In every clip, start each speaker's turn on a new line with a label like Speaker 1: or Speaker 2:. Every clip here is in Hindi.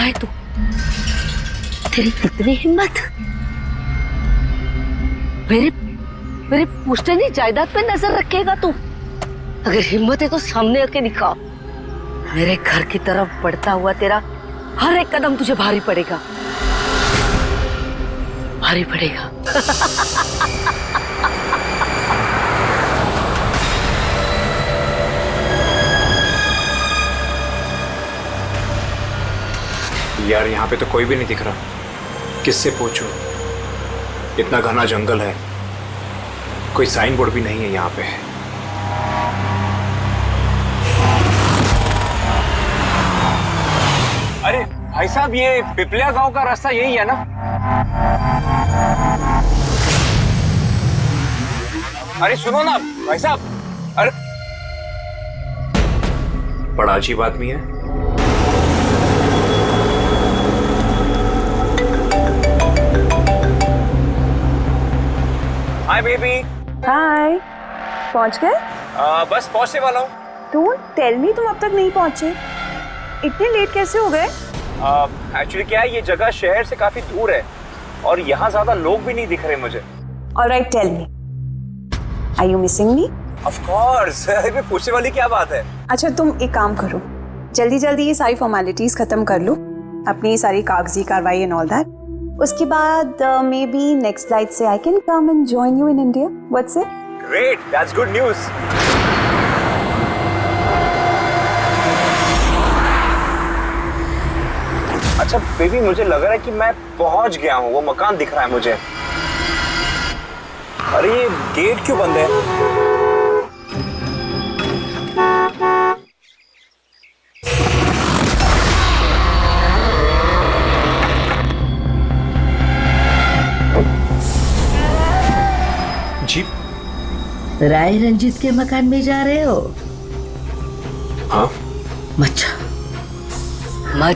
Speaker 1: है तू? तेरी कितनी हिम्मत! मेरे मेरे पुश्तैनी जायदाद पे नजर रखेगा तू? अगर हिम्मत है तो सामने आके दिखा। मेरे घर की तरफ बढ़ता हुआ तेरा हर एक कदम तुझे भारी पड़ेगा, भारी पड़ेगा।
Speaker 2: यार यहाँ पे तो कोई भी नहीं दिख रहा, किससे पूछूं? इतना घना जंगल है, कोई साइन बोर्ड भी नहीं है यहाँ पे। अरे भाई साहब, ये पिपलिया गांव का रास्ता यही है ना? अरे सुनो ना भाई साहब, अरे बड़ा अजीब आदमी है। Hi baby.
Speaker 3: हाय, पहुंच गए?
Speaker 2: बस पहुंचने वाला हूँ।
Speaker 3: डोंट टेल मी तुम अब तक नहीं पहुंचे। इतने लेट कैसे हो गए?
Speaker 2: एक्चुअली क्या है, ये जगह शहर से काफी दूर है और यहाँ ज्यादा लोग भी नहीं दिख रहे मुझे।
Speaker 3: Alright, tell me, are you missing me?
Speaker 2: Of course. अरे पूछने वाली क्या बात है।
Speaker 3: अच्छा, तुम एक काम करो, जल्दी जल्दी ये सारी फॉर्मेलिटीज खत्म कर लो, अपनी सारी कागजी कार्रवाई एंड ऑल दैट। उसके बाद मे बी नेक्स्ट फ्लाइट से I can come and join you in India. What's it?
Speaker 2: Great, that's good news. अच्छा बेबी, मुझे लग रहा है कि मैं पहुंच गया हूँ, वो मकान दिख रहा है मुझे। अरे ये गेट क्यों बंद है? जी?
Speaker 1: राय रंजीत के मकान में जा रहे हो?
Speaker 2: हाँ?
Speaker 1: मत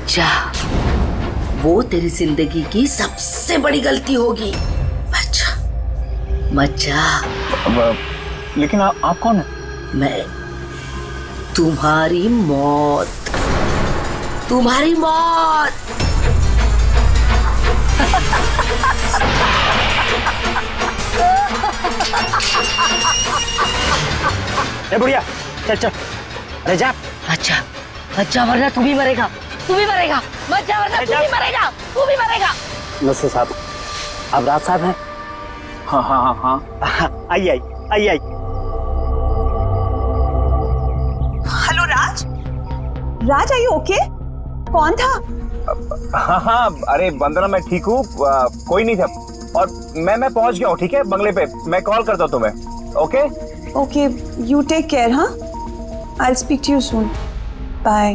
Speaker 1: जा, वो तेरी जिंदगी की सबसे बड़ी गलती होगी। मत जा।
Speaker 2: लेकिन आप कौन है?
Speaker 1: मैं तुम्हारी मौत, तुम्हारी मौत।
Speaker 4: ए बुढ़िया, चल चल, अरे जा।
Speaker 1: अच्छा वरना तू भी मरेगा, तू भी मरेगा। मत जा वरना तू भी मरेगा, तू भी मरेगा।
Speaker 4: नमस्ते साहब, आप राज साहब हैं?
Speaker 2: हाँ हाँ हाँ हाँ।
Speaker 4: आइए आइए।
Speaker 3: Hello Raj, Raj are you okay? कौन था?
Speaker 2: हाँ हाँ, अरे वंदना मैं ठीक हूँ, कोई नहीं था और मैं पहुंच गया हूँ। ठीक है, बंगले पे मैं कॉल करता हूँ तुम्हें। Okay
Speaker 3: okay, you take care. हाँ, I will speak to you soon. Bye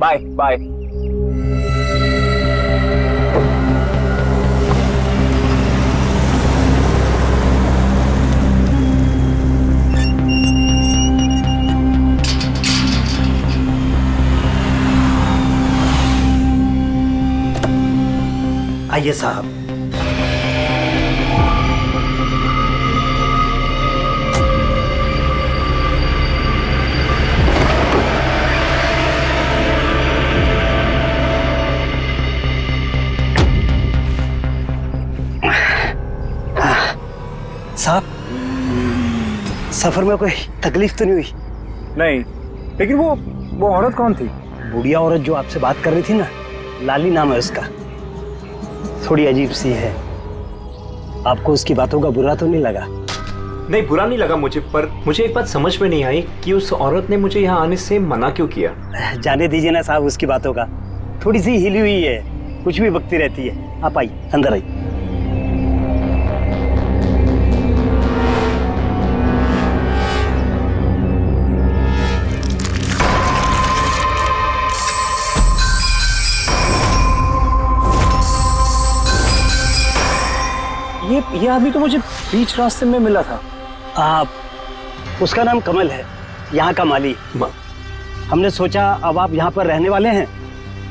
Speaker 2: bye bye.
Speaker 4: आइए साहब। साहब, सफर में कोई तकलीफ तो नहीं हुई?
Speaker 2: नहीं, लेकिन वो औरत कौन थी?
Speaker 4: बुढ़िया औरत जो आपसे बात कर रही थी ना, लाली नाम है उसका, थोड़ी अजीब सी है। आपको उसकी बातों का बुरा तो नहीं लगा?
Speaker 2: नहीं, बुरा नहीं लगा मुझे, पर मुझे एक बात समझ में नहीं आई कि उस औरत ने मुझे यहाँ आने से मना क्यों किया।
Speaker 4: जाने दीजिए ना साहब उसकी बातों का, थोड़ी सी हिली हुई है, कुछ भी बकती रहती है। आप आइए, अंदर आइए।
Speaker 2: ये आदमी तो मुझे बीच रास्ते में मिला था।
Speaker 4: उसका नाम कमल है, यहाँ का माली। हमने सोचा अब आप यहाँ पर रहने वाले हैं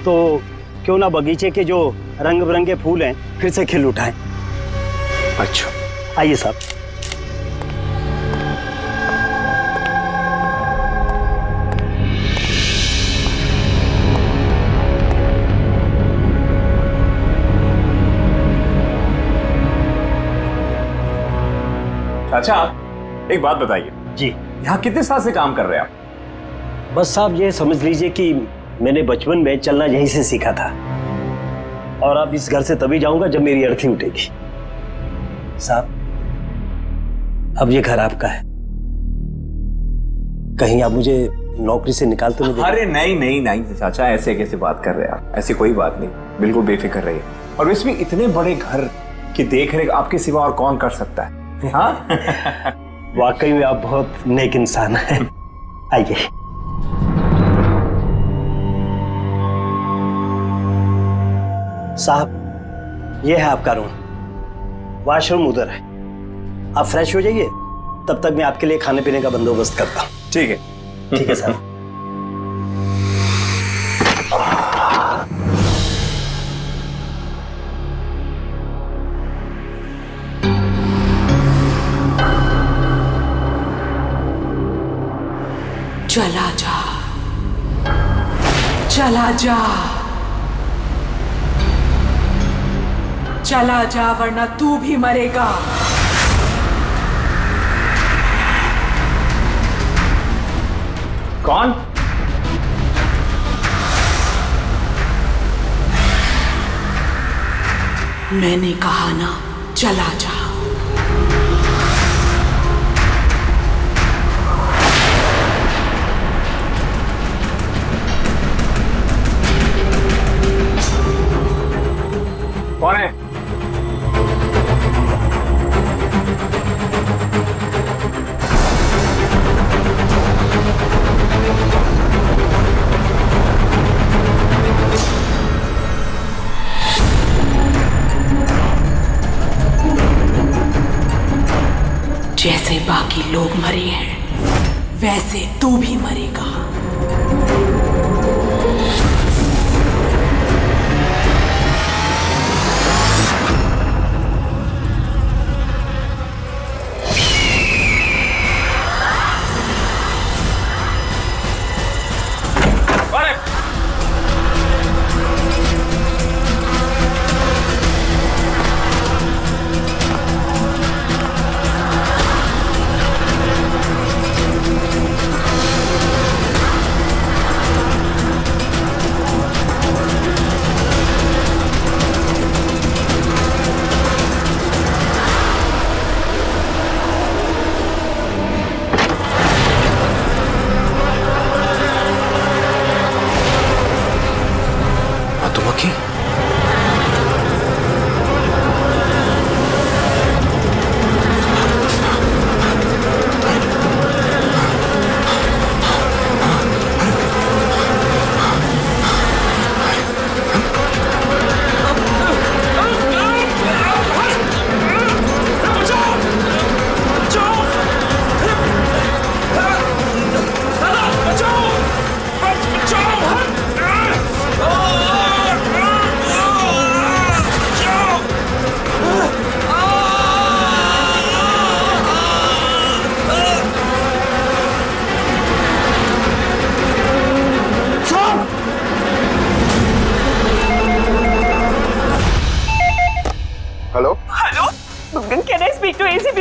Speaker 4: तो क्यों ना बगीचे के जो रंग बिरंगे फूल हैं फिर से खिल उठाएं।
Speaker 2: अच्छा,
Speaker 4: आइए साहब।
Speaker 2: अच्छा, एक बात बताइए
Speaker 4: जी।
Speaker 2: यहाँ कितने साल से काम कर रहे हैं आप?
Speaker 4: बस साहब ये समझ लीजिए कि मैंने बचपन में चलना यहीं से सीखा था, और अब इस घर से तभी जाऊंगा जब मेरी अर्थी उठेगी। साहब, अब ये घर आपका है, कहीं आप मुझे नौकरी से निकाल तो नहीं देंगे?
Speaker 2: अरे नहीं नहीं नहीं चाचा, ऐसे कैसे बात कर रहे हैं आप? ऐसी कोई बात नहीं, बिल्कुल बेफिक्र रहिए। और वैसे भी इतने बड़े घर की देख रेख आपके सिवा और कौन कर सकता है? हाँ?
Speaker 4: वाकई में आप बहुत नेक इंसान हैं। आइए। साहब, ये है आपका रूम, वॉशरूम उधर है, आप फ्रेश हो जाइए, तब तक मैं आपके लिए खाने पीने का बंदोबस्त करता हूँ।
Speaker 2: ठीक है।
Speaker 4: ठीक है साहब।
Speaker 5: चला जा, चला जा, चला जा, वरना तू भी मरेगा।
Speaker 2: कौन?
Speaker 5: मैंने कहा ना, चला जा।
Speaker 2: कौन है?
Speaker 5: जैसे बाकी लोग मरे हैं, वैसे तू भी मरेगा।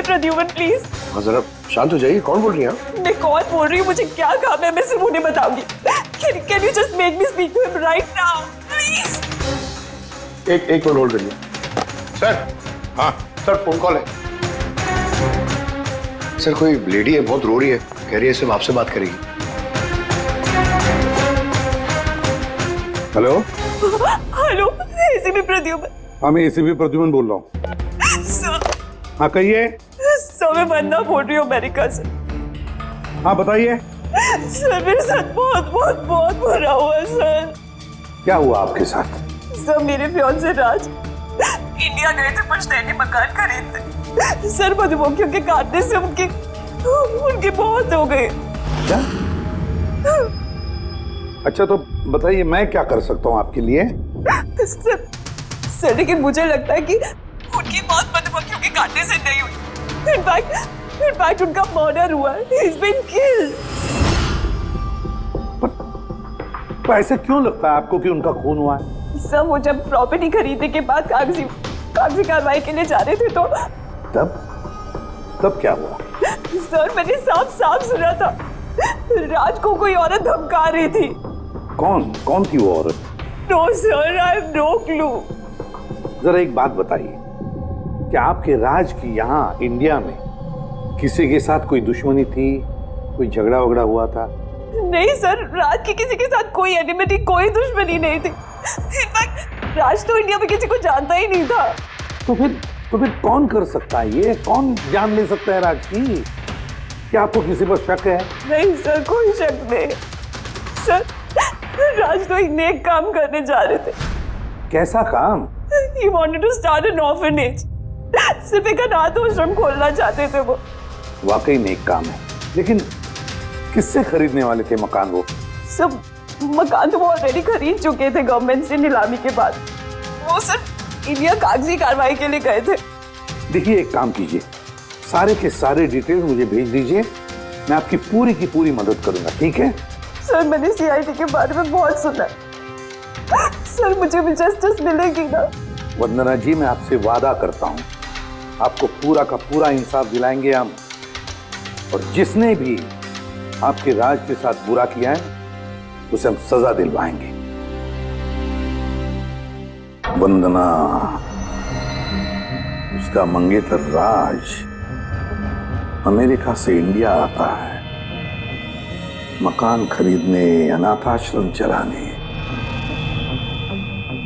Speaker 6: प्रद्युमन प्लीज।
Speaker 7: हाँ जरा शांत हो जाइए, कौन बोल रही हैं आप?
Speaker 6: मैं कौन बोल रही हूँ, मुझे क्या काम है, मैं सिर्फ उन्हें बताऊंगी। Can you just make me speak to him right now, please?
Speaker 7: एक मिनट होल्ड करिए। सर, हाँ सर, फोन कॉल है। सर कोई लेडी है, बहुत रो रही है, कह रही है सिर्फ आपसे बात करेगी।
Speaker 8: Hello
Speaker 6: hello, ACP Pradyuman.
Speaker 8: हाँ मैं एसीपी प्रद्युमन बोल रहा हूँ।
Speaker 6: सर,
Speaker 8: हाँ कहिए।
Speaker 6: सर मैं वंदना बोल रही हूँ अमेरिका से।
Speaker 8: हाँ बताइए।
Speaker 6: सर मेरे साथ बहुत बहुत बहुत बुरा हुआ सर।
Speaker 8: क्या हुआ आपके साथ?
Speaker 6: सर मेरे फियांसे राज इंडिया गए थे पुश्तैनी मकान खरीदते। सर मधुमक्खियों के काटने से उनके बहुत हो गए।
Speaker 8: क्या? अच्छा तो बताइए मैं क्या कर सकता हूँ आपके लिए?
Speaker 6: सर लेकिन मुझे लगता है कि उनकी मौत मधुमक्खियों के काटने से नहीं हुई। इनफैक्ट उनका मर्डर हुआ है। He's been killed।
Speaker 8: पर ऐसे क्यों लगता है आपको कि उनका खून हुआ है?
Speaker 6: सर वो जब प्रॉपर्टी खरीदने के बाद कागजी कार्रवाई के लिए जा रहे थे तो
Speaker 8: तब क्या हुआ?
Speaker 6: सर मैंने साफ साफ सुना था राज को कोई औरत धमका रही थी।
Speaker 8: कौन थी वो औरत?
Speaker 6: No sir, I have no clue.
Speaker 8: जरा एक बात बताइए, क्या आपके राज की यहाँ इंडिया में किसी के साथ कोई दुश्मनी थी, कोई झगड़ा वगड़ा हुआ था?
Speaker 6: नहीं सर, राज की किसी के साथ कोई एनिमिटी, कोई दुश्मनी नहीं थी। इनफैक्ट राज तो इंडिया में किसी को जानता ही नहीं था।
Speaker 8: तो फिर कौन कर सकता है ये? कौन जान ले सकता है राज की? क्या आपको किसी पर शक है?
Speaker 6: नहीं सर, कोई शक नहीं। सर राज तो एक नेक काम करने जा रहे थे।
Speaker 8: कैसा काम?
Speaker 6: He wanted to start an orphanage. सिर्फ एक अनाथ आश्रम खोलना चाहते थे वो।
Speaker 8: वाकई नेक काम है, लेकिन किससे खरीदने वाले थे मकान वो?
Speaker 6: सब मकान तो वो ऑलरेडी खरीद चुके थे गवर्नमेंट से नीलामी के बाद। वो सर इंडिया कागजी कार्रवाई के लिए गए थे।
Speaker 8: देखिए, एक काम कीजिए, सारे के सारे डिटेल मुझे भेज दीजिए, मैं आपकी पूरी की पूरी मदद करूंगा, ठीक है?
Speaker 6: सर मैंने सीआईडी के बारे में बहुत सुना। सर मुझे भी जस्टिस मिलेगी ना?
Speaker 8: वंदना जी, मैं आपसे वादा करता हूं, आपको पूरा का पूरा इंसाफ दिलाएंगे हम, और जिसने भी आपके राज के साथ बुरा किया है उसे हम सजा दिलवाएंगे। वंदना, उसका मंगेतर राज अमेरिका से इंडिया आता है मकान खरीदने, अनाथ आश्रम चलाने,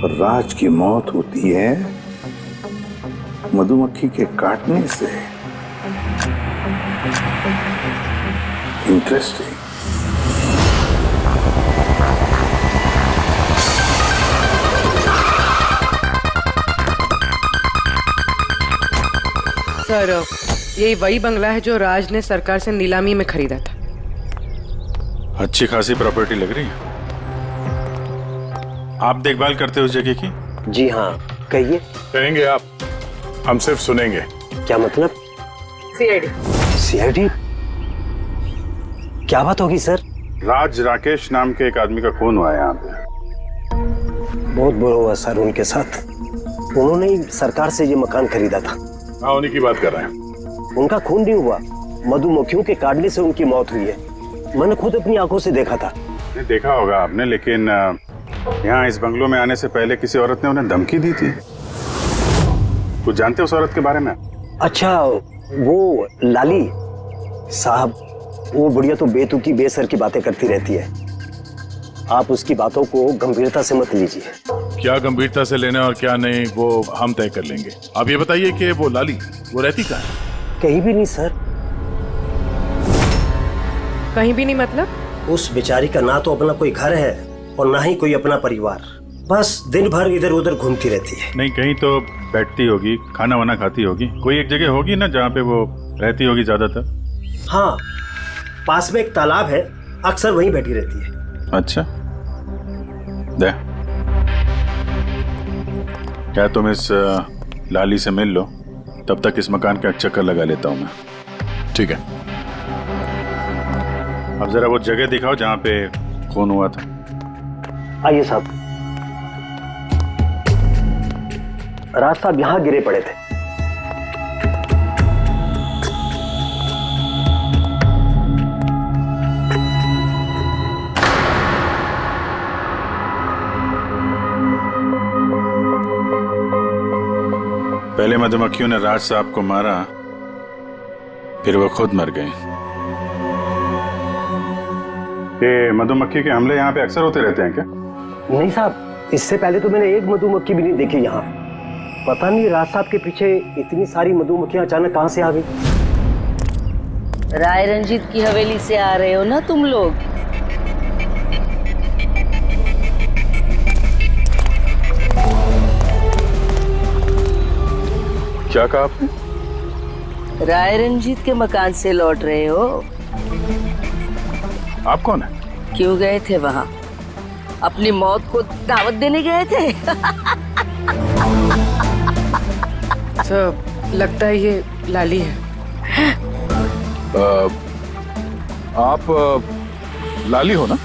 Speaker 8: और राज की मौत होती है मधुमक्खी के काटने से। इंटरेस्टिंग।
Speaker 9: सर यही वही बंगला है जो राज ने सरकार से नीलामी में खरीदा था।
Speaker 10: अच्छी खासी प्रॉपर्टी लग रही है। आप देखभाल करते हो उस जगह की?
Speaker 4: जी हाँ, कहिए।
Speaker 7: कहेंगे आप, हम सिर्फ सुनेंगे।
Speaker 4: क्या मतलब? सीआईडी? क्या बात होगी सर?
Speaker 7: राज राकेश नाम के एक आदमी का खून हुआ है यहाँ पे।
Speaker 4: बहुत बुरा हुआ सर उनके साथ। उन्होंने ही सरकार से ये मकान खरीदा था।
Speaker 7: हाँ, उन्हीं की बात कर रहे हैं।
Speaker 4: उनका खून नहीं हुआ, मधुमक्खियों के काटने से उनकी मौत हुई है। मैंने खुद अपनी आंखों से देखा था।
Speaker 7: देखा होगा आपने, लेकिन यहाँ इस बंगलों में आने से पहले किसी औरत ने उन्हें धमकी दी थी। कुछ जानते हो उस औरत के बारे में?
Speaker 4: अच्छा, वो लाली साहब, वो बुढ़िया तो बेतुकी बेसर की बातें करती रहती है। आप उसकी बातों को गंभीरता से मत लीजिए।
Speaker 10: क्या गंभीरता से लेना और क्या नहीं वो हम तय कर लेंगे। आप ये बताइए कि वो लाली वो रहती कहाँ है?
Speaker 4: कहीं भी नहीं सर।
Speaker 9: कहीं भी नहीं मतलब?
Speaker 4: उस बेचारी का ना तो अपना कोई घर है और ना ही कोई अपना परिवार। बस दिन भर इधर उधर घूमती रहती है।
Speaker 10: नहीं, कहीं तो बैठती होगी, खाना वाना खाती होगी, कोई एक जगह होगी ना जहाँ पे वो रहती होगी ज्यादातर।
Speaker 4: हाँ, पास में एक तालाब है, अक्सर वहीं बैठी रहती है।
Speaker 10: अच्छा, दे क्या तुम इस लाली से मिल लो, तब तक इस मकान का चक्कर लगा लेता हूं मैं। ठीक है, अब जरा वो जगह दिखाओ जहां पे खून हुआ था।
Speaker 4: आइए साहब। राज साहब यहाँ गिरे पड़े थे।
Speaker 10: पहले मधुमक्खियों ने राज साहब को मारा, फिर वो खुद मर गए।
Speaker 7: ये मधुमक्खी के हमले यहाँ पे अक्सर होते रहते हैं क्या?
Speaker 4: नहीं साहब, इससे पहले तो मैंने एक मधुमक्खी भी नहीं देखी यहाँ। पता नहीं राज साहब के पीछे इतनी सारी मधुमक्खियां अचानक कहां से आ गई।
Speaker 1: राय रंजीत की हवेली से आ रहे हो ना तुम लोग?
Speaker 10: क्या कहा आपने?
Speaker 1: राय रंजीत के मकान से लौट रहे हो?
Speaker 10: आप कौन है?
Speaker 1: क्यों गए थे वहां? अपनी मौत को दावत देने गए थे?
Speaker 9: सर लगता है ये लाली है।
Speaker 10: आप लाली हो ना?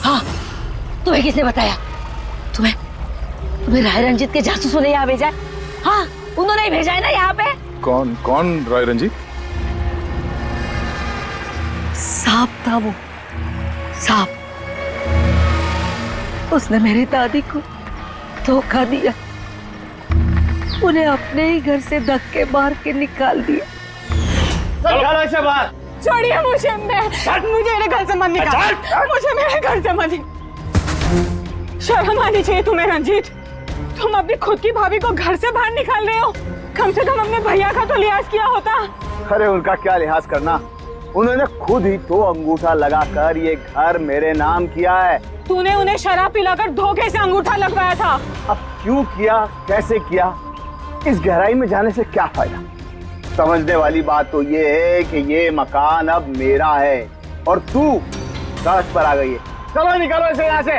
Speaker 1: हाँ, तुम्हें किसने बताया? तुम्हें राय रंजीत के जासूसों ने यहाँ भेजा है? हाँ, उन्होंने ही भेजा है ना यहाँ पे।
Speaker 10: कौन राय रंजीत?
Speaker 1: था वो सांप। उसने मेरी दादी को धोखा दिया, उन्हें अपने ही घर से धक्के मार के निकाल दिया।
Speaker 4: ऐसे बाहर
Speaker 6: छोड़िए मुझे, मुझे मेरे घर से मत निकाल, मुझे मेरे घर से मत। शर्म आनी चाहिए तुम्हें रंजीत, तुम अपनी खुद की भाभी को घर से बाहर निकाल रहे हो। कम से कम अपने भैया का तो लिहाज किया होता।
Speaker 4: अरे उनका क्या लिहाज करना, उन्होंने खुद ही तो अंगूठा लगाकर ये घर मेरे नाम किया है।
Speaker 6: तूने उन्हें शराब पिलाकर धोखे से अंगूठा लगवाया था।
Speaker 4: अब क्यों किया, कैसे किया, इस गहराई में जाने से क्या फायदा। समझने वाली बात तो ये है कि ये मकान अब मेरा है और तू सड़क पर आ गई है। चलो निकलो इसे यहाँ से।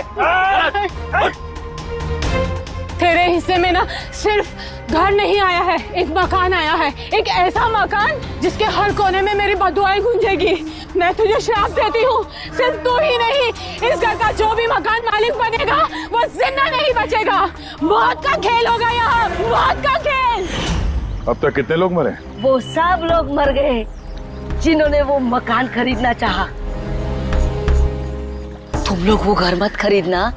Speaker 6: तेरे हिस्से में ना सिर्फ घर नहीं आया है, एक मकान आया है, एक ऐसा मकान जिसके हर कोने में मेरी बदुआएं गूंजेगी। मैं तुझे श्राप देती हूँ, सिर्फ तू ही नहीं, इस घर का जो भी मकान मालिक बनेगा वो जिंदा नहीं बचेगा। मौत का खेल होगा यहाँ, मौत का खेल।
Speaker 10: अब तक कितने लोग मरे?
Speaker 1: वो सब लोग मर गए जिन्होंने वो मकान खरीदना चाहा। तुम लोग वो घर मत खरीदना,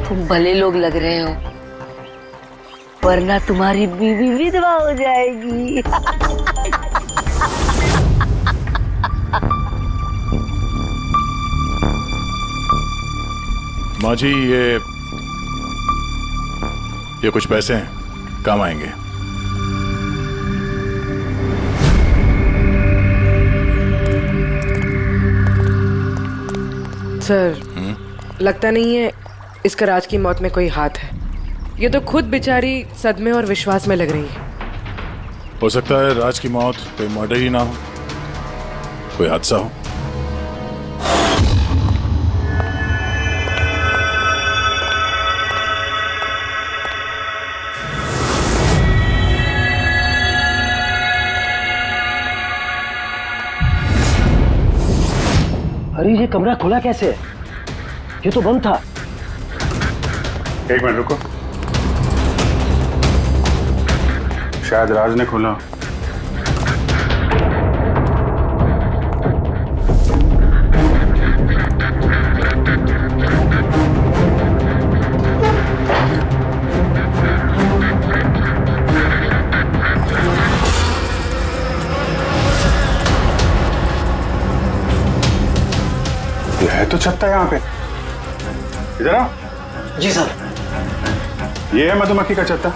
Speaker 1: तुम भले लोग लग रहे हो, वरना तुम्हारी बीवी विधवा हो जाएगी।
Speaker 10: माँ जी, ये कुछ पैसे हैं, काम आएंगे।
Speaker 9: सर, लगता नहीं है इसका राज की मौत में कोई हाथ है। ये तो खुद बेचारी सदमे और विश्वास में लग रही है।
Speaker 10: हो सकता है राज की मौत कोई मर्डर ही ना हो, कोई हादसा हो।
Speaker 4: अरे ये कमरा खुला कैसे? ये तो बंद था।
Speaker 7: एक मिनट रुको, शायद राज ने खोला। ये है तो छत्ता यहाँ पे। इधर आओ।
Speaker 4: जी सर।
Speaker 7: ये है मधुमक्खी का छत्ता।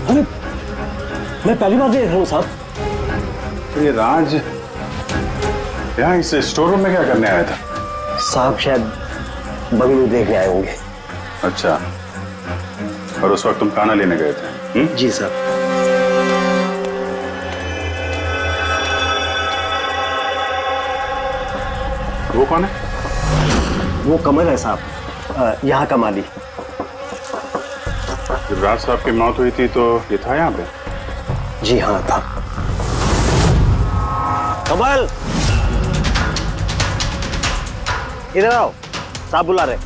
Speaker 4: अरे मैं पहली बार देख रहा हूँ साहब।
Speaker 7: तो ये राज यहाँ इस स्टोर रूम में क्या करने आया था?
Speaker 4: साहब शायद बंगलू देखने आए होंगे।
Speaker 7: अच्छा, और उस वक्त तुम खाना लेने गए थे?
Speaker 4: जी सर।
Speaker 7: वो कौन है?
Speaker 4: वो कमल है साहब, यहाँ का माली।
Speaker 7: जब राज साहब की मौत हुई थी तो ये था यहाँ पे?
Speaker 4: जी हाँ था। कमल इधर आओ, साहब बुला रहे।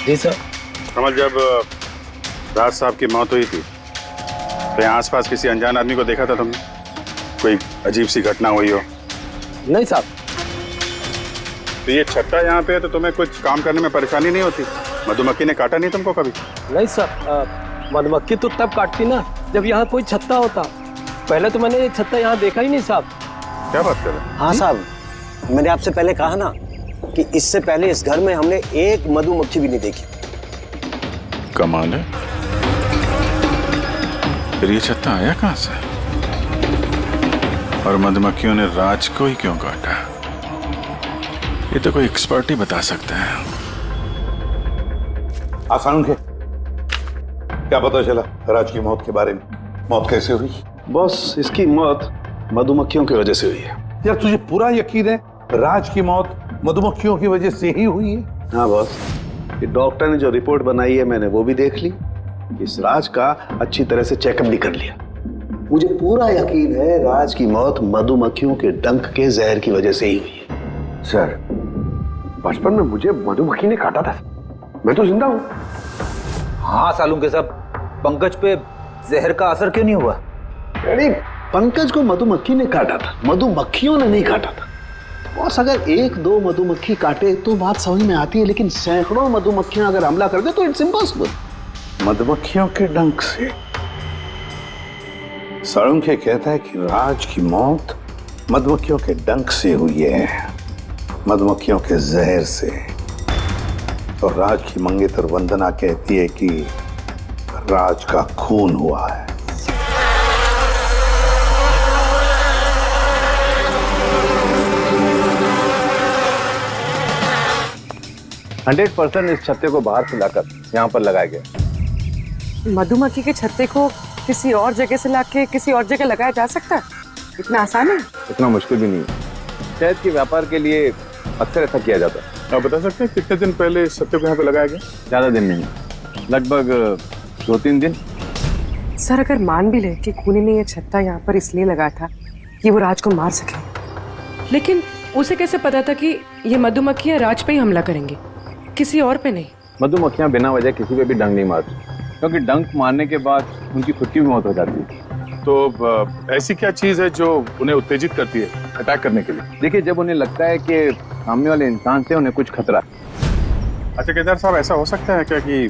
Speaker 4: जी सर।
Speaker 7: कमल, जब राज साहब की मौत हुई थी तो यहाँ आसपास किसी अनजान आदमी को देखा था तुमने? कोई अजीब सी घटना हुई हो?
Speaker 4: नहीं साहब।
Speaker 7: तो ये छत्ता यहाँ पे है तो तुम्हें कुछ काम करने में परेशानी नहीं होती? मधुमक्खी ने काटा नहीं तुमको कभी?
Speaker 11: नहीं सर, मधुमक्खी तो तब काटती ना जब यहाँ कोई छत्ता होता। पहले तो मैंने ये छत्ता यहाँ देखा ही नहीं साहब।
Speaker 7: क्या बात कर रहे हैं?
Speaker 4: हाँ साहब, मैंने आपसे पहले कहा ना कि इससे पहले इस घर में हमने एक मधुमक्खी भी नहीं देखी।
Speaker 10: कमाल है। फिर ये छत्ता आया कहाँ से? और मधुमक्खियों ने राज को ही क्यों काटा? ये तो कोई एक्सपर्ट ही बता सकता है।
Speaker 8: आसान थे। क्या पता चला राज की मौत के बारे में? मौत कैसे हुई?
Speaker 10: बॉस, इसकी मौत मधुमक्खियों की वजह से हुई है।
Speaker 8: यार तुझे पूरा यकीन है राज की मौत मधुमक्खियों की वजह से ही हुई है?
Speaker 12: हाँ बॉस, ये डॉक्टर ने जो रिपोर्ट बनाई है मैंने वो भी देख ली। इस राज का अच्छी तरह से चेकअप भी कर लिया। मुझे पूरा यकीन है राज की मौत मधुमक्खियों के डंक के जहर की वजह से ही हुई है।
Speaker 8: सर, बचपन में मुझे मधुमक्खी ने काटा था, मैं तो जिंदा हूँ।
Speaker 13: हाँ सालू के सब, पंकज पे जहर का असर क्यों नहीं हुआ?
Speaker 8: यानी
Speaker 12: पंकज को मधुमक्खी ने काटा था, मधुमक्खियों ने नहीं काटा था। बॉस, अगर एक दो मधुमक्खी काटे तो बात समझ में आती है, लेकिन सैकड़ों मधुमक्खियां अगर हमला कर दे तो इट्स इम्पॉसिबल। मधुमक्खियों के डंक से साळुंखे कहता है कि राज की मौत मधुमक्खियों के डंक से हुई है, मधुमक्खियों के जहर से। और राज की मंगेतर वंदना कहती है कि राज का खून हुआ है।
Speaker 2: %100% इस छत्ते को बाहर से लाकर यहाँ पर लगाया गया।
Speaker 9: मधुमक्खी के छत्ते को किसी और जगह से लाके किसी और जगह लगाया जा सकता है? इतना आसान है?
Speaker 2: इतना मुश्किल भी नहीं है। शहद के व्यापार के लिए अक्सर ऐसा किया जाता है।
Speaker 7: आप बता सकते हैं कितने दिन पहले इस छत्ते को यहाँ पे लगाया गया?
Speaker 2: ज्यादा दिन नहीं, लगभग 2-3 दिन।
Speaker 9: सर, अगर मान भी ले कि खूनी ने ये छत्ता यहाँ पर इसलिए लगाया था कि वो राज को मार सके, लेकिन उसे कैसे पता था कि ये मधुमक्खियाँ राज पे ही हमला करेंगी, किसी और पे नहीं?
Speaker 2: मधुमक्खियाँ बिना वजह किसी पे भी डंक नहीं मारती, क्योंकि डंक मारने के बाद उनकी खुद की भी मौत हो जाती है।
Speaker 7: तो ऐसी क्या चीज है जो उन्हें उत्तेजित करती है अटैक करने के लिए?
Speaker 2: देखिए, जब उन्हें लगता है कि सामने वाले इंसान से उन्हें कुछ खतरा।
Speaker 7: अच्छा केदार साहब, ऐसा हो सकता है क्या कि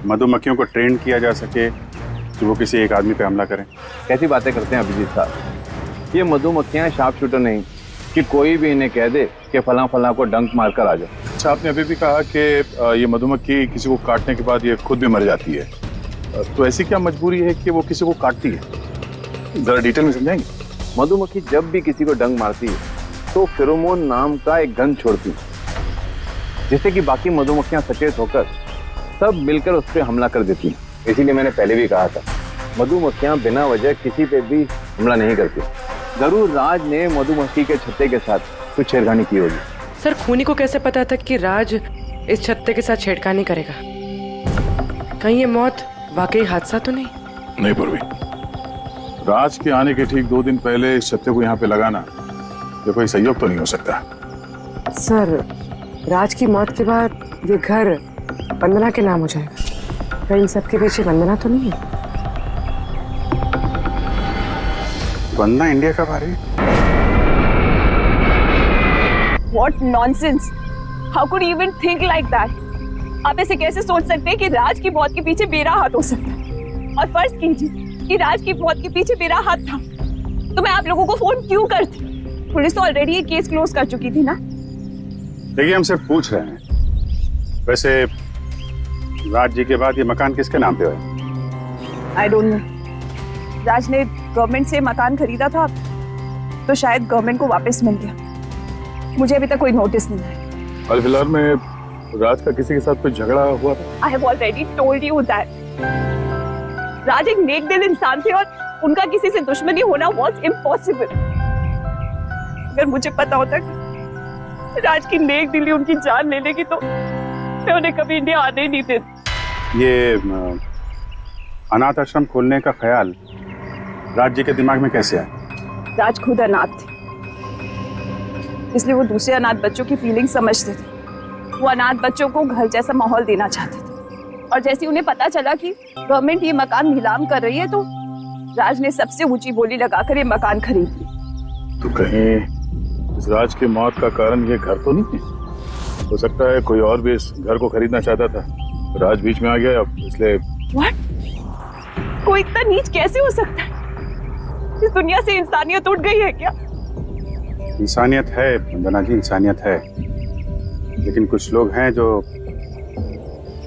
Speaker 7: मधुमक्खियों को ट्रेन किया जा सके कि वो किसी एक आदमी पे हमला करें?
Speaker 2: कैसी बातें करते हैं अभिजीत साहब, ये मधुमक्खियाँ शार्प शूटर नहीं कि कोई भी इन्हें कह दे कि फलां फलां को डंक मारकर आ जाओ।
Speaker 7: अच्छा, आपने अभी भी कहा कि ये मधुमक्खी किसी को काटने के बाद ये खुद भी मर जाती है, तो ऐसी क्या मजबूरी है कि वो किसी को काटती है? जरा डिटेल में समझाएंगे?
Speaker 2: मधुमक्खी जब भी किसी को डंक मारती है तो फेरोमोन नाम का एक गंध छोड़ती है, जिससे कि बाकी मधुमक्खियां सचेत होकर सब मिलकर उस पर हमला कर देती हैं। इसीलिए मैंने पहले भी कहा था, मधुमक्खियां बिना वजह किसी पे भी हमला नहीं करती। जरूर राज ने मधुमक्खी के छत्ते के साथ कुछ छेड़खानी की होगी।
Speaker 9: सर, खूनी को कैसे पता था कि राज इस छत्ते के साथ छेड़खानी करेगा? कहीं ये मौत वाकई हादसा तो नहीं?
Speaker 10: नहीं पूर्वी, राज के आने के ठीक 2 दिन पहले इस छत्ते को यहाँ पे लगाना ये कोई संयोग तो नहीं हो सकता।
Speaker 9: सर, राज की मौत के बाद ये घर वंदना के नाम हो जाएगा, कहीं इन सबके पीछे वंदना तो नहीं है?
Speaker 7: वंदना इंडिया कब आ रही है?
Speaker 3: What nonsense! How could you even think like that? आप ऐसे कैसे सोच सकते हैं कि राज की मौत के पीछे मेरा हाथ हो सकता है? और फर्ज कीजिए कि राज की मौत के पीछे मेरा हाथ था, तो मैं आप लोगों को फोन क्यों करती? पुलिस तो ऑलरेडी ये केस क्लोज कर चुकी थी ना।
Speaker 7: देखिए, हम सिर्फ पूछ रहे हैं। वैसे राज जी के बाद ये मकान किसके नाम पे है?
Speaker 3: I don't know. राज ने गवर्नमेंट से मकान खरीदा था, तो शायद गवर्नमेंट को वापस मिल गया। मुझे अभी तक कोई नोटिस नहीं है।
Speaker 10: हाल फिलहाल में राज का किसी के साथ कोई झगड़ा हुआ था?
Speaker 3: I have already told you that Raj एक नेक दिल इंसान थे और उनका किसी से दुश्मनी होना वॉज इम्पॉसिबल। अगर मुझे पता होता कि राज की नेक दिली उनकी जान ले लेगी तो मैं उन्हें कभी इंडिया आने ही नहीं देती।
Speaker 7: ये अनाथ आश्रम खोलने का ख्याल राज जी के दिमाग में कैसे आया?
Speaker 3: राज खुद अनाथ थे, इसलिए वो दूसरे अनाथ बच्चों की फीलिंग समझते थे। वो अनाथ बच्चों को घर जैसा माहौल देना चाहते थे, और जैसे उन्हें पता चला कि गवर्नमेंट ये मकान नीलाम कर रही है तो राज ने सबसे ऊंची बोली लगाकर ये मकान खरीद लिया।
Speaker 10: तो कहीं इस राज की मौत का कारण ये घर तो नहीं है? हो सकता है कोई और भी इस घर को खरीदना चाहता था, राज बीच में आ गया इसलिए।
Speaker 3: What? कोई इतना नीच कैसे हो सकता है? इस दुनिया से इंसानियत उठ गई है क्या?
Speaker 7: इंसानियत है वंदना जी, इंसानियत है, लेकिन कुछ लोग हैं जो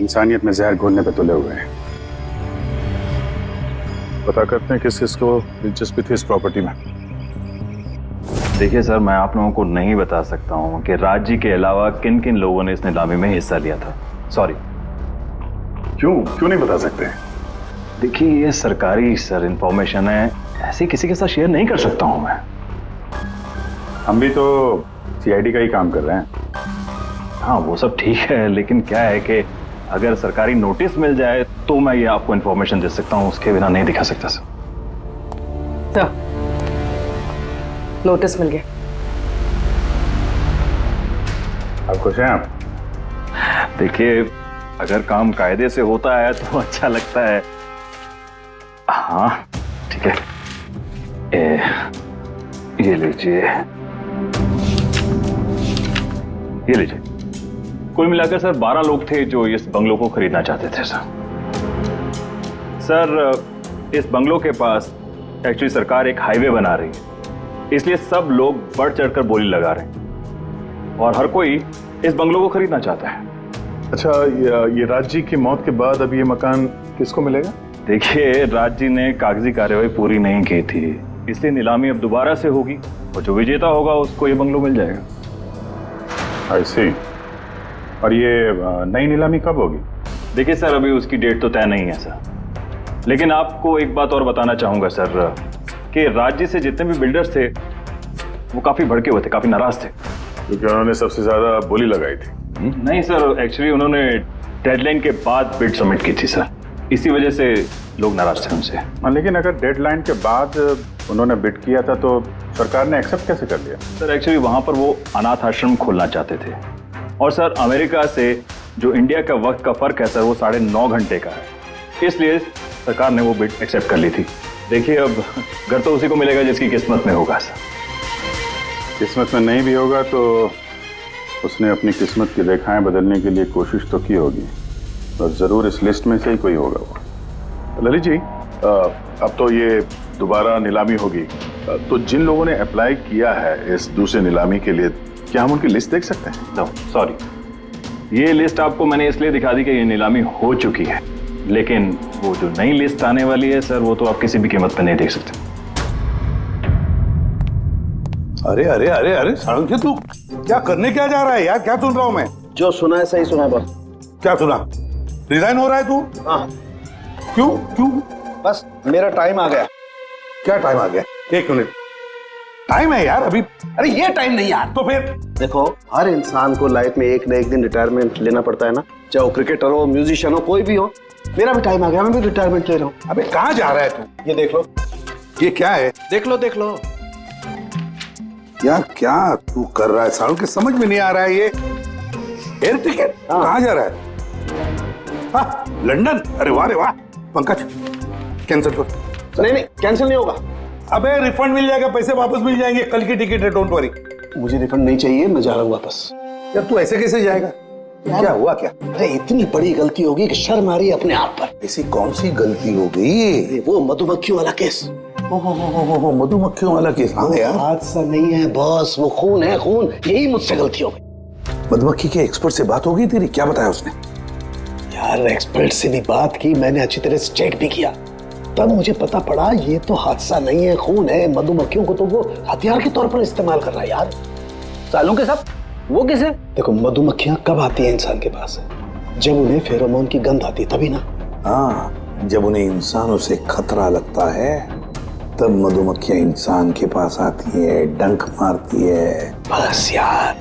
Speaker 7: इंसानियत में जहर घोलने पे तुले हुए हैं। पता करते हैं किस किसको दिलचस्पी थी इस प्रॉपर्टी में।
Speaker 2: देखिए सर, मैं आप लोगों को नहीं बता सकता हूँ कि राज जी के अलावा किन किन लोगों ने इस नीलामी में हिस्सा लिया था। सॉरी।
Speaker 10: क्यों नहीं बता सकते?
Speaker 2: देखिए, ये सरकारी सर इंफॉर्मेशन है, ऐसे किसी के साथ शेयर नहीं कर सकता हूँ मैं।
Speaker 7: हम भी तो सीआईडी का ही काम कर रहे हैं।
Speaker 2: हाँ, वो सब ठीक है, लेकिन क्या है कि अगर सरकारी नोटिस मिल जाए तो मैं ये आपको इंफॉर्मेशन दे सकता हूँ, उसके बिना नहीं दिखा सकता सर।
Speaker 9: नोटिस मिल गया।
Speaker 7: आप खुश हैं? आप
Speaker 2: देखिए, अगर काम कायदे से होता है तो अच्छा लगता है। हाँ ठीक है। ये लीजिए, ये लीजिए। कुल मिलाकर सर 12 लोग थे जो इस बंगलों को खरीदना चाहते थे सर। सर इस बंगलों के पास एक्चुअली सरकार एक हाईवे बना रही है, इसलिए सब लोग बढ़ चढ़कर बोली लगा रहे हैं और हर कोई इस बंगलों को खरीदना चाहता है।
Speaker 7: अच्छा, ये राज जी की मौत के बाद अब ये मकान किसको मिलेगा?
Speaker 2: देखिए, राज जी ने कागजी कार्यवाही पूरी नहीं की थी, इसलिए नीलामी अब दोबारा से होगी और जो विजेता होगा उसको ये बंगलो मिल जाएगा।
Speaker 7: आई सी। और ये नई नीलामी कब होगी?
Speaker 2: देखिए सर, अभी उसकी डेट तो तय नहीं है सर, लेकिन आपको एक बात और बताना चाहूंगा सर कि राज जी से जितने भी बिल्डर्स थे वो काफी भड़के हुए थे, काफी नाराज थे,
Speaker 7: क्योंकि उन्होंने सबसे ज्यादा बोली लगाई थी।
Speaker 2: नहीं सर, एक्चुअली उन्होंने डेडलाइन के बाद बिड सबमिट की थी सर, इसी वजह से लोग नाराज थे उनसे।
Speaker 7: लेकिन अगर डेडलाइन के बाद उन्होंने बिड किया था तो सरकार ने एक्सेप्ट कैसे कर लिया?
Speaker 2: सर एक्चुअली वहां पर वो अनाथ आश्रम खोलना चाहते थे और सर अमेरिका से जो इंडिया का वक्त का फर्क है सर वो 9.5 घंटे का है, इसलिए सरकार ने वो बिड एक्सेप्ट कर ली थी। देखिए, अब घर तो उसी को मिलेगा जिसकी किस्मत में होगा सर।
Speaker 7: किस्मत में नहीं भी होगा तो उसने अपनी किस्मत की रेखाएं बदलने के लिए कोशिश तो की होगी और जरूर इस लिस्ट में से ही कोई होगा वो। ललित जी, अब तो ये दोबारा नीलामी होगी, तो जिन लोगों ने अप्लाई किया है इस दूसरे नीलामी के लिए, क्या हम उनकी लिस्ट देख सकते हैं?
Speaker 2: नो सॉरी, ये लिस्ट आपको मैंने इसलिए दिखा दी कि ये नीलामी हो चुकी है, लेकिन वो जो नई लिस्ट आने वाली है सर वो तो आप किसी भी कीमत पर नहीं देख सकते।
Speaker 8: अरे अरे अरे अरे साळुंखे, तू क्या करने क्या जा रहा है यार? क्या सुन रहा हूं मैं?
Speaker 12: जो सुना है सही सुना है बस।
Speaker 8: क्या सुना? रिजाइन हो रहा है तू?
Speaker 12: हाँ।
Speaker 8: क्यों क्यों?
Speaker 12: बस मेरा टाइम आ गया।
Speaker 8: क्या टाइम आ गया? 1 मिनट टाइम है यार अभी।
Speaker 12: अरे ये टाइम नहीं यार।
Speaker 8: तो फिर
Speaker 12: देखो, हर इंसान को लाइफ में एक न एक दिन रिटायरमेंट लेना पड़ता है ना, चाहे वो क्रिकेटर हो, म्यूजिशियन हो, कोई भी हो। मेरा भी टाइम आ गया, मैं भी रिटायरमेंट ले रहा हूँ।
Speaker 8: अबे कहाँ जा रहा है तू?
Speaker 12: ये देख लो।
Speaker 8: ये क्या है?
Speaker 12: देख लो देख लो।
Speaker 8: यार क्या तू कर रहा है साळुंखे? समझ में नहीं आ रहा है ये। एयर टिकट कहाँ जा रहा है? हाँ, लंदन। अरे वाह रे वाह। पंकज कैंसिल कर।
Speaker 12: नहीं नहीं, कैंसिल नहीं होगा।
Speaker 8: अबे रिफंड मिल जाएगा, पैसे वापस मिल जाएंगे, कल की टिकट है, डोंट वरी।
Speaker 12: मुझे रिफंड नहीं चाहिए, मैं जा रहा हूँ वापस।
Speaker 8: यार तू ऐसे कैसे जाएगा? क्या हुआ क्या?
Speaker 12: अरे इतनी बड़ी गलती होगी कि शर्म आ रही है अपने आप पर।
Speaker 8: ऐसी कौन सी गलती हो गई?
Speaker 12: वो मधुमक्खियों वाला केस।
Speaker 8: हो मधुमक्खियों वाला केस। हाँ यार,
Speaker 12: हादसा नहीं है बॉस, वो खून है खून। यही मुझसे गलती हो गई।
Speaker 8: मधुमक्खी के एक्सपर्ट से बात हो गई तेरी? क्या बताया उसने?
Speaker 12: यार एक्सपर्ट से भी बात की मैंने, अच्छी तरह से चेक भी किया, तब मुझे पता पड़ा ये तो हादसा नहीं है, खून है। मधुमक्खियों को तो वो हथियार के तौर पर इस्तेमाल कर रहा है यार।
Speaker 11: सालों के साथ वो किसे?
Speaker 12: देखो, मधुमक्खियां कब आती हैं इंसान के पास? जब उन्हें फेरोमोन की गंध आती, तभी ना।
Speaker 8: हाँ, जब उन्हें इंसानों से खतरा लगता है तब मधुमक्खियां इंसान के पास आती है, डंक मारती है।
Speaker 12: बस यार,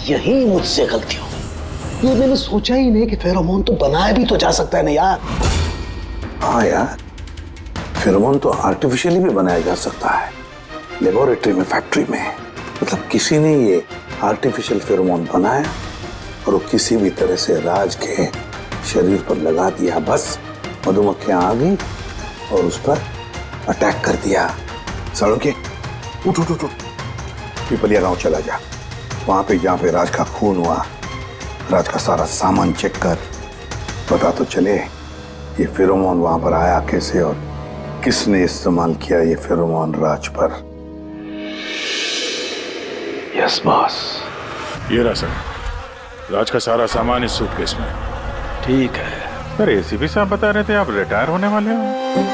Speaker 12: यही मुझसे गलती हो गई। ये मैंने सोचा ही नहीं कि फेरोमोन तो बनाया भी तो जा सकता है ना यार।
Speaker 8: हाँ यार, फेरोमोन तो आर्टिफिशियली भी बनाया जा सकता है, लेबोरेटरी में, फैक्ट्री में। मतलब किसी ने ये आर्टिफिशियल फेरोमोन बनाया और वो किसी भी तरह से राज के शरीर पर लगा दिया। बस मधुमक्खियां आ गई और उस पर अटैक कर दिया। साळुंखे, उठ उठ उठ उठ, पिपलिया गांव चला जा। वहां पे जहाँ पे राज का खून हुआ, राज का सारा सामान चेक कर, पता तो चले ये फेरोमोन वहां पर आया कैसे और किसने इस्तेमाल किया ये फेरोमोन राज पर।
Speaker 12: Yes boss.
Speaker 10: ये रहा सर, राज का सारा सामान इस सूटकेस में।
Speaker 12: ठीक है।
Speaker 7: सर एसीपी साहब बता रहे थे आप रिटायर होने वाले हो।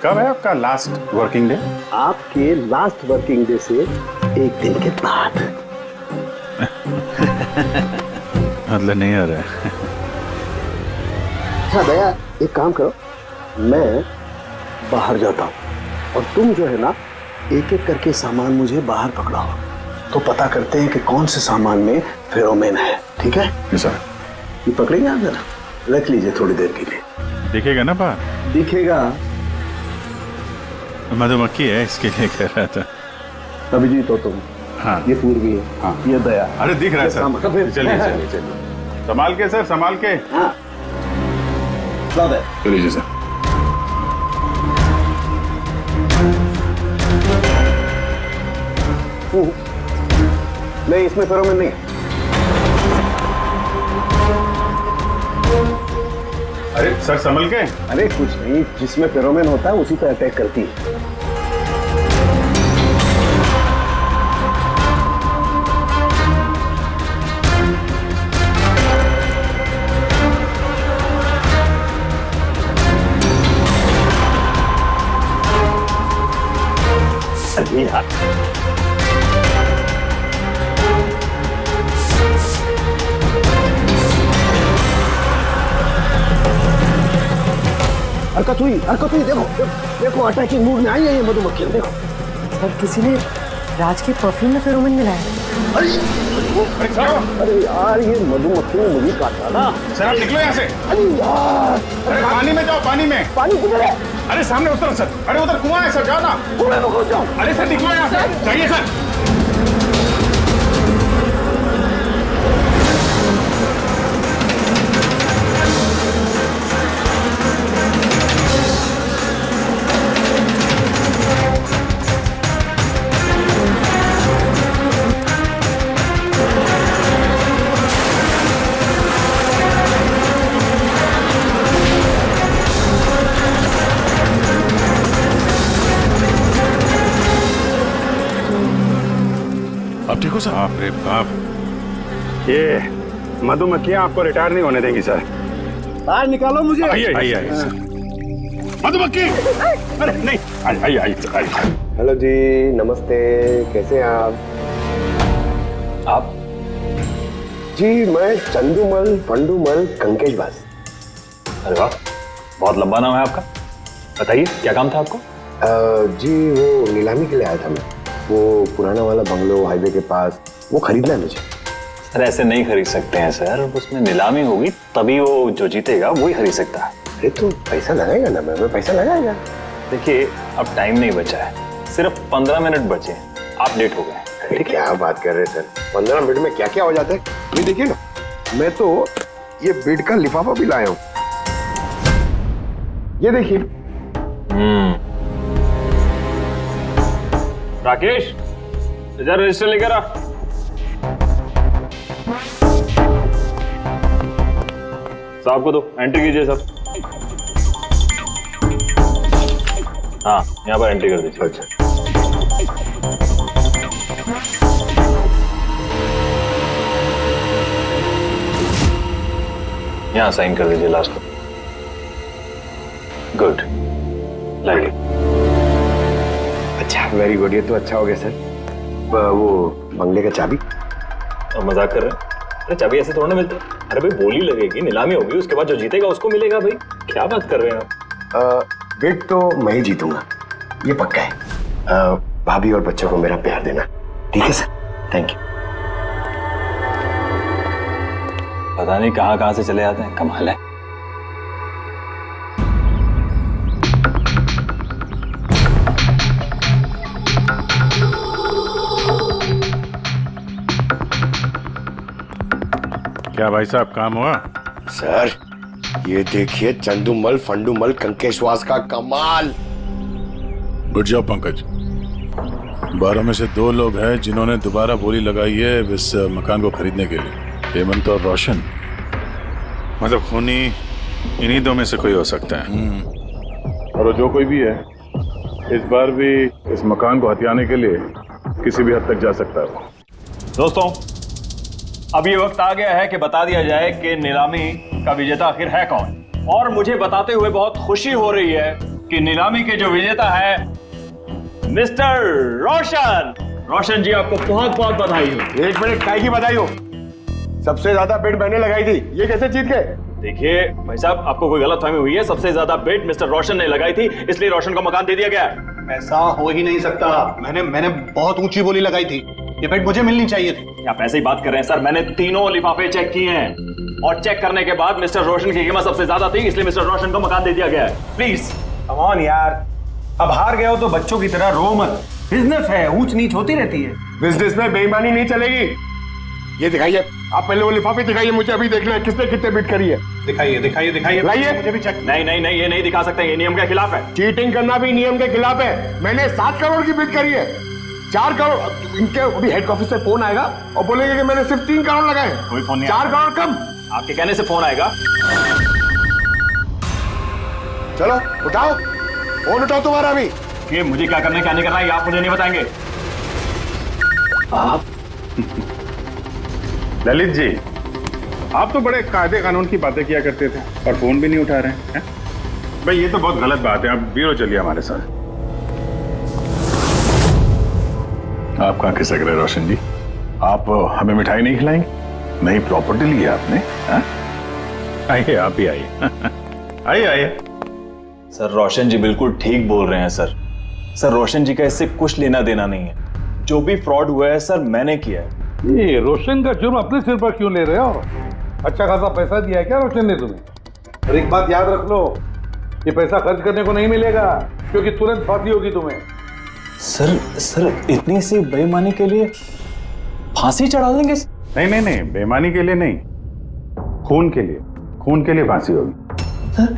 Speaker 7: कब है आपका लास्ट वर्किंग डे?
Speaker 12: आपके लास्ट वर्किंग डे से 1 दिन के बाद।
Speaker 7: मतलब नहीं आ रहा है।
Speaker 12: अच्छा दया, एक काम करो, मैं बाहर जाता हूँ और तुम जो है ना, एक एक करके सामान मुझे बाहर पकड़ाओ, तो पता करते हैं कि कौन से सामान में फेरोमोन है। ठीक है?
Speaker 7: जी सर।
Speaker 12: ये पकड़ेंगे आप जरा, रख लीजिए थोड़ी देर के लिए।
Speaker 7: दिखेगा ना बाहर?
Speaker 12: दिखेगा।
Speaker 7: मधुमक्खी है इसके लिए कह रहा था।
Speaker 12: अभिजीत हो तुम।
Speaker 7: हाँ,
Speaker 12: ये पूर्वी है।
Speaker 7: हाँ,
Speaker 12: ये दया।
Speaker 7: अरे दिख रहा है सर।
Speaker 12: चलिए
Speaker 7: चलिए चलिए चलिए, संभाल के सर, संभाल के।
Speaker 12: हाँ,
Speaker 7: चलिए सर।
Speaker 12: नहीं, इसमें फेरोमोन नहीं है।
Speaker 10: अरे सर संभल के।
Speaker 12: अरे कुछ नहीं, जिसमें फेरोमोन होता है उसी पर अटैक करती है।
Speaker 4: अरे यार,
Speaker 12: हरकत हुई, देखो देखो, अटैकिंग मूड में आई है ये मधुमक्खियां, देखो।
Speaker 9: सर किसी ने राज के परफ्यूम में फेरोमोन मिलाया।
Speaker 12: अरे यार, ये मधुमक्खियों ने मुझे काटा ना।
Speaker 10: सर आप निकलो यहाँ से।
Speaker 12: अरे यार,
Speaker 10: अरे पानी में जाओ, पानी में।
Speaker 12: पानी किधर है?
Speaker 10: अरे सामने उतर सर। अरे उधर कुआं है सर, जाओ ना।
Speaker 12: कुएं में घुस जाओ।
Speaker 10: अरे सर निकलो यहाँ से। जाइए सर। आप ठीक हो सर? बाप रे बाप,
Speaker 7: ये मधुमक्खियां आपको रिटायर नहीं होने देंगी सर।
Speaker 12: बाहर निकालो मुझे।
Speaker 10: आइए सर। मधुमक्खी, अरे नहीं, आइए।
Speaker 12: हेलो जी, नमस्ते, कैसे हैं आप? जी मैं चंदूमल फंडूमल कंकेशवास।
Speaker 2: अरे वाह, बहुत लंबा नाम है आपका। बताइए क्या काम था आपको?
Speaker 12: जी वो नीलामी के लिए आया था मैं। वो पुराना वाला बंगलो हाईवे के पास, वो खरीदना है मुझे।
Speaker 2: सर ऐसे नहीं खरीद सकते हैं सर, उसमें नीलामी होगी तभी वो जो जीतेगा वो ही खरीद सकता है।
Speaker 12: अरे तो पैसा लगाएगा ना, मैं पैसा लगाएगा।
Speaker 2: देखिए अब टाइम नहीं बचा है, सिर्फ 15 मिनट बचे हैं, आप लेट हो गए।
Speaker 12: अरे क्या बात कर रहे हैं सर, 15 मिनट में क्या क्या हो जाता है। ये देखिए ना, मैं तो ये बेड का लिफाफा भी लाया हूँ, ये देखिए।
Speaker 2: राकेश, इधर रजिस्टर लेकर आ। साहब को दो, एंट्री कीजिए सब। हाँ, यहाँ पर एंट्री कर दीजिए।
Speaker 12: अच्छा,
Speaker 2: यहाँ साइन कर दीजिए लास्ट में। गुड, लाइए।
Speaker 12: अच्छा, वेरी गुड, ये तो अच्छा हो गया सर। वो बंगले का चाबी?
Speaker 2: और मजाक कर रहे हैं? अरे चाबी ऐसे थोड़ा ना मिलती। अरे भाई बोली लगेगी, नीलामी होगी, उसके बाद जो जीतेगा उसको मिलेगा। भाई क्या बात कर रहे हैं आप?
Speaker 12: बेट तो मैं ही जीतूंगा, ये पक्का है। भाभी और बच्चों को मेरा प्यार देना, ठीक है सर? Thank you.
Speaker 2: पता नहीं कहाँ कहाँ से चले आते हैं, कमाल है।
Speaker 10: क्या भाई साहब काम हुआ?
Speaker 12: सर ये देखिए, चंदूमल फंडूमल कंकेशवास का कमाल।
Speaker 10: उठ जाओ पंकज। 12 में से 2 लोग हैं जिन्होंने दोबारा बोली लगाई है इस मकान को खरीदने के लिए, हेमंत और रोशन। मतलब खूनी इन्हीं 2 में से कोई हो सकता है। और जो कोई भी है, इस बार भी इस मकान को हथियाने के लिए किसी भी हद तक जा सकता है।
Speaker 2: दोस्तों, अब ये वक्त आ गया है कि बता दिया जाए कि नीलामी का विजेता आखिर है कौन। और मुझे बताते हुए बहुत खुशी हो रही है कि नीलामी के जो विजेता है मिस्टर रोशन। रोशन जी, आपको बहुत बहुत बधाई हो।
Speaker 12: 1 मिनट, काय की बधाई हो? सबसे ज्यादा बेट मैंने लगाई थी, ये कैसे जीत गए?
Speaker 2: देखिए भाई साहब, आपको कोई गलतफहमी हुई है। सबसे ज्यादा बेट मिस्टर रोशन ने लगाई थी, इसलिए रोशन को मकान दे दिया गया है।
Speaker 13: ऐसा हो ही नहीं सकता। मैंने बहुत ऊंची बोली लगाई थी, ये बेट मुझे मिलनी चाहिए थी।
Speaker 2: आप ऐसे ही बात कर रहे हैं सर, मैंने तीनों लिफाफे चेक किए हैं और चेक करने के बाद मिस्टर रोशन की कीमत सबसे ज्यादा थी, इसलिए मिस्टर रोशन को मकान दे दिया गया है। प्लीज
Speaker 13: कम ऑन यार, अब हार गए हो तो बच्चों की तरह रो मत। बिजनेस है, ऊंच नीच होती रहती है।
Speaker 12: बिजनेस में बेईमानी नहीं चलेगी। ये दिखाइए, आप पहले वो लिफाफे दिखाइए, मुझे अभी देखना है किसने कितने बिट करी है।
Speaker 13: दिखाइए
Speaker 12: लाइए।
Speaker 13: मुझे भी चेक।
Speaker 2: नहीं, ये नहीं दिखा सकते, ये नियम के खिलाफ है।
Speaker 12: चीटिंग करना भी नियम के खिलाफ है। मैंने 7 करोड़ की बिट करी है।
Speaker 8: 4 करोड़ इनके अभी हेड ऑफिस से फोन आएगा और बोलेंगे कि मैंने सिर्फ 3 करोड़ लगाए।
Speaker 13: कोई फोन नहीं
Speaker 8: 4 करोड़ कम।
Speaker 13: आपके कहने से फोन आएगा।
Speaker 8: चलो उठाओ, फोन उठाओ तुम्हारा अभी।
Speaker 13: ये मुझे क्या करना है क्या नहीं करना है, ये आप मुझे नहीं बताएंगे।
Speaker 7: आप ललित जी, आप तो बड़े कायदे कानून की बातें किया करते थे और फोन भी नहीं उठा रहे हैं। भाई ये तो बहुत गलत बात है। आप ब्यूरो चलिए हमारे साथ। आप कहाँ खिसक रहे रोशन जी? आप हमें मिठाई नहीं खिलाएंगे? नई प्रॉपर्टी ली है आपने? आइए, आप ही आइए। आइए आइए।
Speaker 14: सर रोशन जी बिल्कुल ठीक बोल रहे हैं सर। सर रोशन जी का इससे कुछ लेना देना नहीं है। जो भी फ्रॉड हुआ है सर मैंने किया है।
Speaker 8: ये रोशन का जुर्म अपने सिर पर क्यों ले रहे हो? अच्छा खासा पैसा दिया है क्या रोशन ने तुम्हें? और एक बात याद रख लो, ये पैसा खर्च करने को नहीं मिलेगा, क्योंकि तुरंत फांसी होगी तुम्हें।
Speaker 14: सर इतनी सी बेईमानी के लिए फांसी चढ़ा देंगे?
Speaker 7: नहीं नहीं नहीं, बेईमानी के लिए नहीं, खून के लिए फांसी होगी।
Speaker 14: सर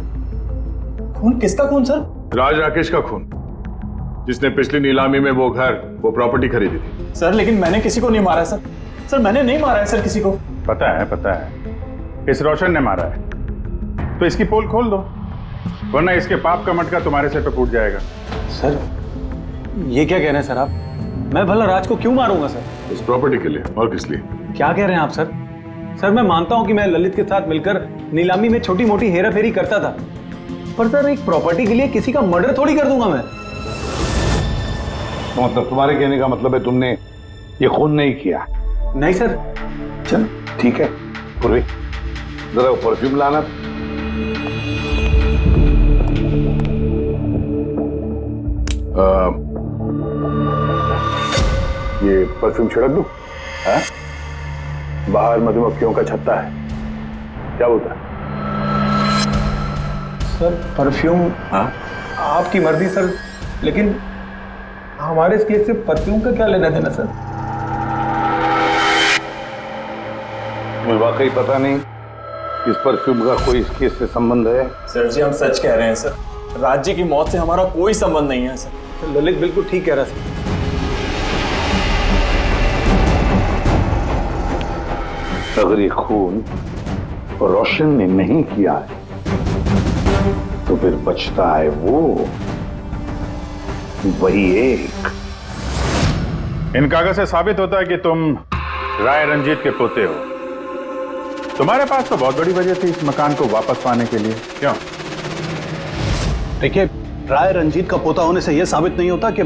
Speaker 14: खून? किसका खून सर?
Speaker 7: राज राकेश का खून, जिसने पिछली नीलामी में वो प्रॉपर्टी खरीदी थी।
Speaker 14: सर लेकिन मैंने किसी को नहीं मारा सर। सर मैंने नहीं मारा है सर किसी को।
Speaker 7: पता है, इस रोशन ने मारा है। तो इसकी पोल खोल दो, वरना इसके पाप का मटका तुम्हारे सिर पे फूट जाएगा।
Speaker 11: सर ये क्या कह रहे हैं सर आप? मैं भला राज को क्यों मारूंगा सर?
Speaker 7: इस प्रॉपर्टी के लिए, और किस लिए?
Speaker 11: क्या कह रहे हैं आप सर? सर मैं मानता हूं कि मैं ललित के साथ मिलकर नीलामी में छोटी मोटी हेरा फेरी करता था, पर सर एक प्रॉपर्टी के लिए किसी का मर्डर थोड़ी कर दूंगा मैं।
Speaker 8: तो मतलब तुम्हारे कहने का मतलब है तुमने ये खून नहीं किया?
Speaker 11: नहीं सर।
Speaker 8: चल ठीक है, पूर्वी जरा वो परफ्यूम लाना।
Speaker 7: ये परफ्यूम छिड़क दूं? हाँ? बाहर मधुमक्खियों का छत्ता है, क्या बोलता है?
Speaker 11: Sir perfume?
Speaker 7: हाँ?
Speaker 11: आपकी मर्जी सर, लेकिन हमारे इस केस से परफ्यूम का क्या लेना देना सर?
Speaker 8: मुझे वाकई पता नहीं इस परफ्यूम का कोई इस केस से संबंध है।
Speaker 14: सर जी हम सच कह रहे हैं सर, राज्य की मौत से हमारा कोई संबंध नहीं है सर।
Speaker 11: ललित बिल्कुल ठीक कह रहा सर।
Speaker 8: अगर ये खून रोशन ने नहीं किया है तो फिर बचता है वही एक।
Speaker 7: इन कागज से साबित होता है कि तुम राय रंजीत के पोते हो। तुम्हारे पास तो बहुत बड़ी वजह थी इस मकान को वापस पाने के लिए, क्यों?
Speaker 12: देखिए, राय रंजीत का पोता होने से यह साबित नहीं होता कि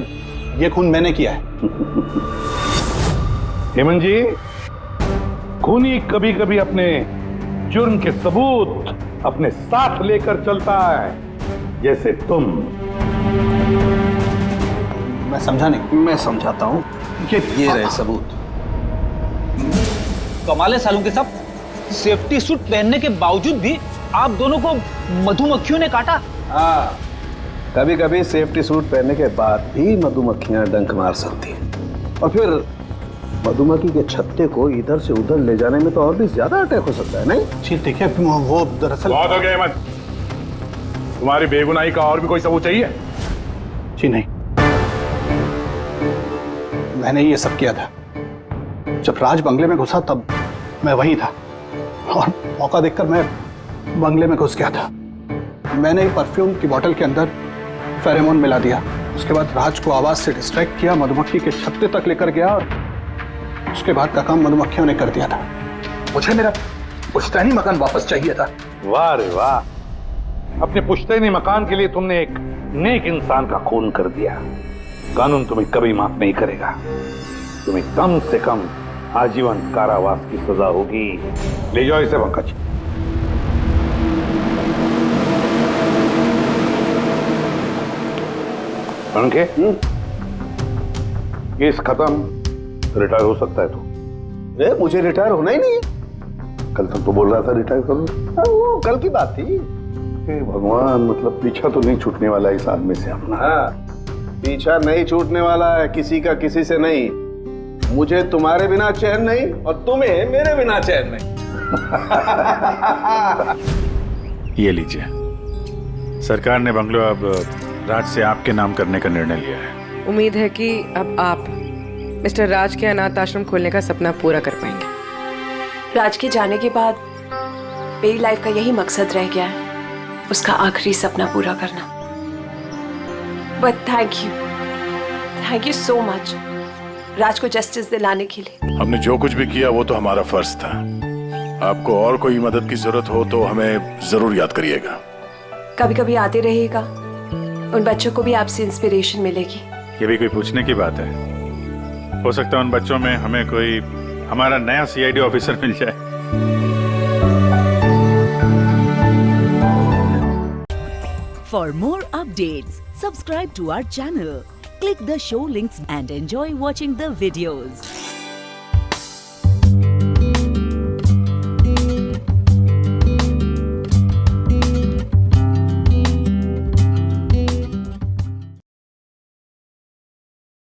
Speaker 12: यह खून मैंने किया है।
Speaker 8: हेमंत जी, खूनी कभी कभी अपने जुर्म के सबूत अपने साथ लेकर चलता है, जैसे तुम।
Speaker 12: मैं समझा नहीं। मैं समझाता हूं कि ये रहे सबूत।
Speaker 15: कमाल है सालू के साहब, सेफ्टी सूट पहनने के बावजूद भी आप दोनों को मधुमक्खियों ने काटा।
Speaker 12: हाँ, कभी कभी सेफ्टी सूट पहनने के बाद भी मधुमक्खियां डंक मार सकती हैं, और फिर मधुमक्खी के छत्ते को इधर से उधर ले जाने में तो और भी ज्यादा अटैक हो सकता है, नहीं?
Speaker 8: जी देखिए, वो दरअसल
Speaker 7: बहुत हो गया हिम्मत। तुम्हारी बेगुनाही का और भी कोई सबूत चाहिए?
Speaker 12: जी नहीं, मैंने ये सब किया था। जब राज बंगले में घुसा तब मैं वहीं था, और मौका देखकर मैं बंगले में घुस गया था। मैंने परफ्यूम की बोतल के अंदर फेरोमोन मिला दिया। उसके बाद राज को आवाज से डिस्ट्रैक्ट किया, मधुमक्खी के छत्ते तक लेकर गया, और उसके बाद का काम मधुमक्खियों ने कर दिया था।
Speaker 8: मुझे मेरा पुश्तैनी मकान वापस चाहिए था। वाह रे वाह, अपने पुश्तैनी मकान के लिए तुमने एक नेक इंसान का खून कर दिया। कानून तुम्हें कभी माफ नहीं करेगा। तुम्हें कम से कम आजीवन कारावास की सजा होगी। ले जाओ इसे पंकज। पंखे, केस खत्म, रिटायर हो सकता है तू।
Speaker 12: मुझे रिटायर होना ही नहीं है।
Speaker 8: कल तक तो बोल रहा था रिटायर करो।
Speaker 12: वो कल की बात थी।
Speaker 8: भगवान, मतलब पीछा तो नहीं छूटने वाला इस आदमी से अपना।
Speaker 12: हाँ, पीछा नहीं छूटने वाला है किसी का, किसी से नहीं। मुझे तुम्हारे बिना चैन नहीं, और तुम्हें मेरे बिना चैन नहीं।
Speaker 10: ये लीजिए, सरकार ने बंगलो अब राज से आपके नाम करने का निर्णय लिया है।
Speaker 9: उम्मीद है कि अब आप मिस्टर राज के अनाथ आश्रम खोलने का सपना पूरा कर पाएंगे।
Speaker 3: राज के जाने के बाद मेरी लाइफ का यही मकसद रह गया है, उसका आखिरी सपना पूरा करना। But thank you so much Raj को जस्टिस दिलाने के लिए।
Speaker 10: हमने जो कुछ भी किया वो तो हमारा फर्ज था। आपको और कोई मदद की जरूरत हो तो हमें जरूर याद करिएगा।
Speaker 3: कभी कभी आते रहिएगा, उन बच्चों को भी आपसे इंस्पिरेशन मिलेगी।
Speaker 7: ये भी कोई पूछने की बात है? हो सकता है उन बच्चों में हमें कोई हमारा नया सीआईडी ऑफिसर मिल जाए।
Speaker 16: For more updates, subscribe to our channel, click the show links and enjoy watching the videos.